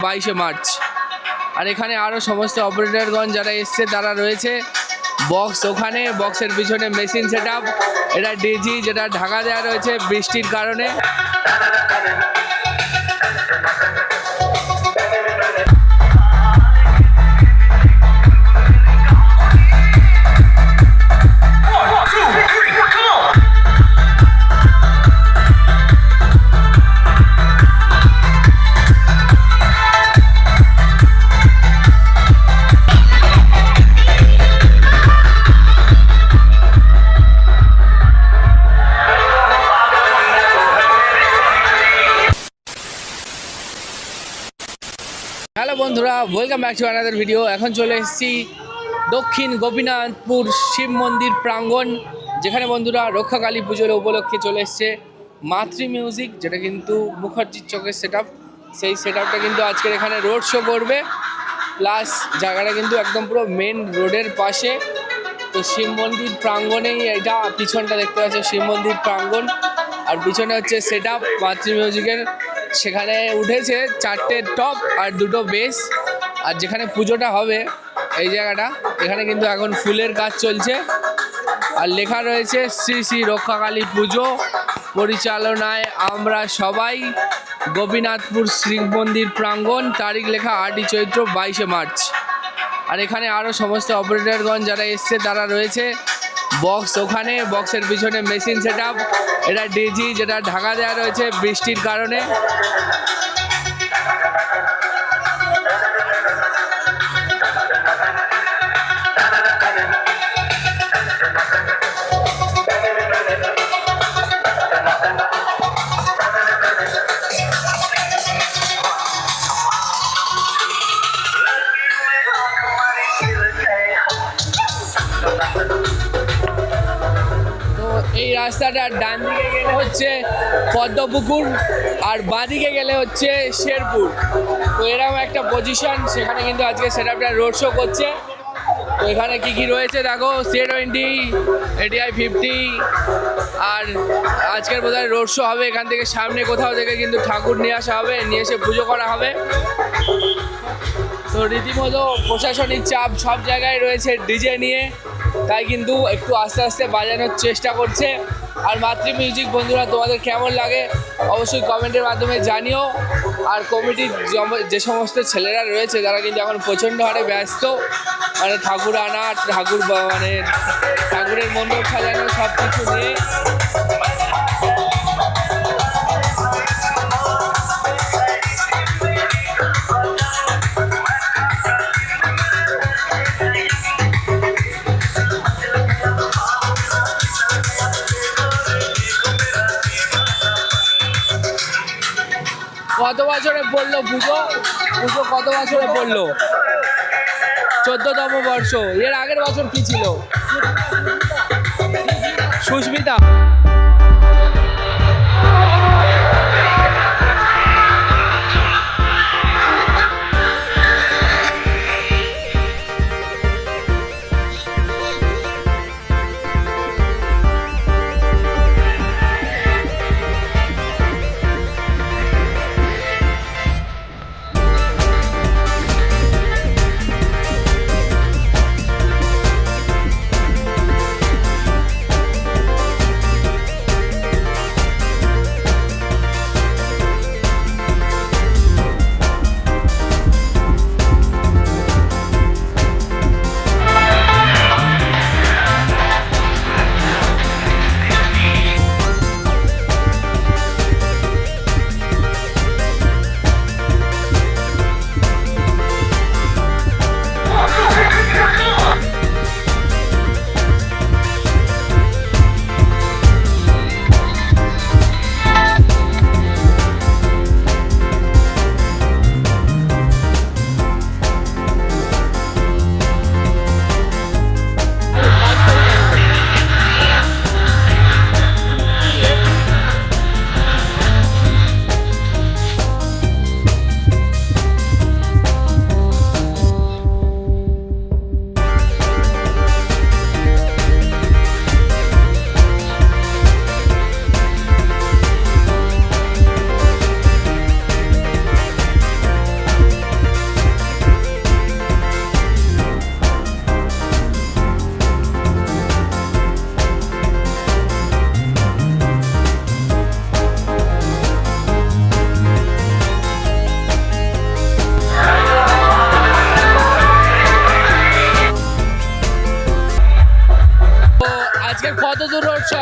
22 March. আর এখানে আরও সমস্ত অপারেটরগণ যারা এসছে তারা রয়েছে। বক্স ওখানে, বক্সের পিছনে মেশিন সেট আপ, এটা ডিজি যেটা ঢাকা দেওয়া রয়েছে বৃষ্টির কারণে। হ্যালো বন্ধুরা, welcome back to another video. এখন চলে এসেছি দক্ষিণ গোপীনাথপুর শিব মন্দির প্রাঙ্গণ, যেখানে বন্ধুরা রক্ষাকালী পুজোর উপলক্ষে চলে এসছে মাতৃ মিউজিক, যেটা কিন্তু মুখার্জির চকের সেট আপ। সেই সেট আপটা কিন্তু আজকের এখানে রোড শো করবে, প্লাস জায়গাটা কিন্তু একদম পুরো মেন রোডের পাশে। তো শিব মন্দির প্রাঙ্গণেই এটা, পিছনটা দেখতে পাচ্ছি শিব মন্দির প্রাঙ্গণ, আর পিছনে হচ্ছে সেট আপ মাতৃ মিউজিকের। সেখানে উঠেছে 4টে টপ আর 2টো বেস। আর যেখানে পুজোটা হবে এই জায়গাটা, এখানে কিন্তু এখন ফুলের কাজ চলছে। আর লেখা রয়েছে শ্রী শ্রী রক্ষাকালী পুজো পরিচালনায় আমরা সবাই, গোপীনাথপুর শিব মন্দির প্রাঙ্গণ, তারিখ লেখা 8ই চৈত্র 22 মার্চ। আর এখানে আরও সমস্ত অপারেটরগণ যারা এসছে তারা রয়েছে। বক্স ওখানে, বক্সের পিছনে মেশিন সেট আপ, এটা ডিজি যেটা ঢাকা দেওয়া রয়েছে বৃষ্টির কারণে। এই রাস্তাটার ডান দিকে গেলে হচ্ছে পদ্মপুকুর, আর বাঁদিকে গেলে হচ্ছে শেরপুর। তো এরকম একটা পজিশন, সেখানে কিন্তু আজকে সেট আপটা রোড শো করছে। তো এখানে কী কী রয়েছে দেখো, C20, ATI 50। আর আজকের বোধহয় রোড শো হবে এখান থেকে, সামনে কোথাও থেকে কিন্তু ঠাকুর নিয়ে আসা হবে, নিয়ে এসে পুজো করা হবে। তো রীতিমতো প্রশাসনিক চাপ সব জায়গায় রয়েছে ডিজে নিয়ে, তাই কিন্তু একটু আস্তে আস্তে বাজানোর চেষ্টা করছে। আর মাতৃ মিউজিক বন্ধুরা তোমাদের কেমন লাগে অবশ্যই কমেন্টের মাধ্যমে জানিও। আর কমিটির যে সমস্ত ছেলেরা রয়েছে তারা কিন্তু এখন প্রচণ্ড হারে ব্যস্ত, মানে ঠাকুর আনা, মানে ঠাকুরের মণ্ডপ সাজানো সব কিছু নিয়ে। কত বছরে পড়লো পুজো? কত বছরে পড়লো? 14তম বর্ষ। এর আগের বছর কি ছিল? সুস্মিতা।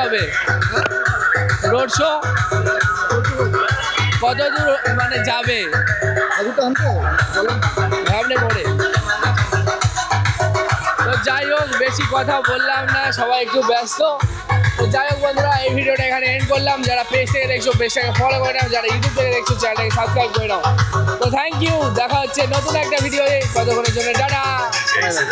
হবে রোড শো কত দূর মানে যাবে সামনে পড়ে তো যাই হোক বেশি কথা বললাম না সবাই একটু ব্যস্ত তো যাই হোক বন্ধুরা এই ভিডিওটা এখানে এন্ড করলাম যারা পেজ থেকে দেখছো পেজটাকে ফলো করে নাও যারা ইউটিউব থেকে দেখছো চ্যানেলটাকে সাবস্ক্রাইব করে নাও তো থ্যাংক ইউ দেখা হচ্ছে নতুন একটা ভিডিও ততক্ষণের জন্য টাটা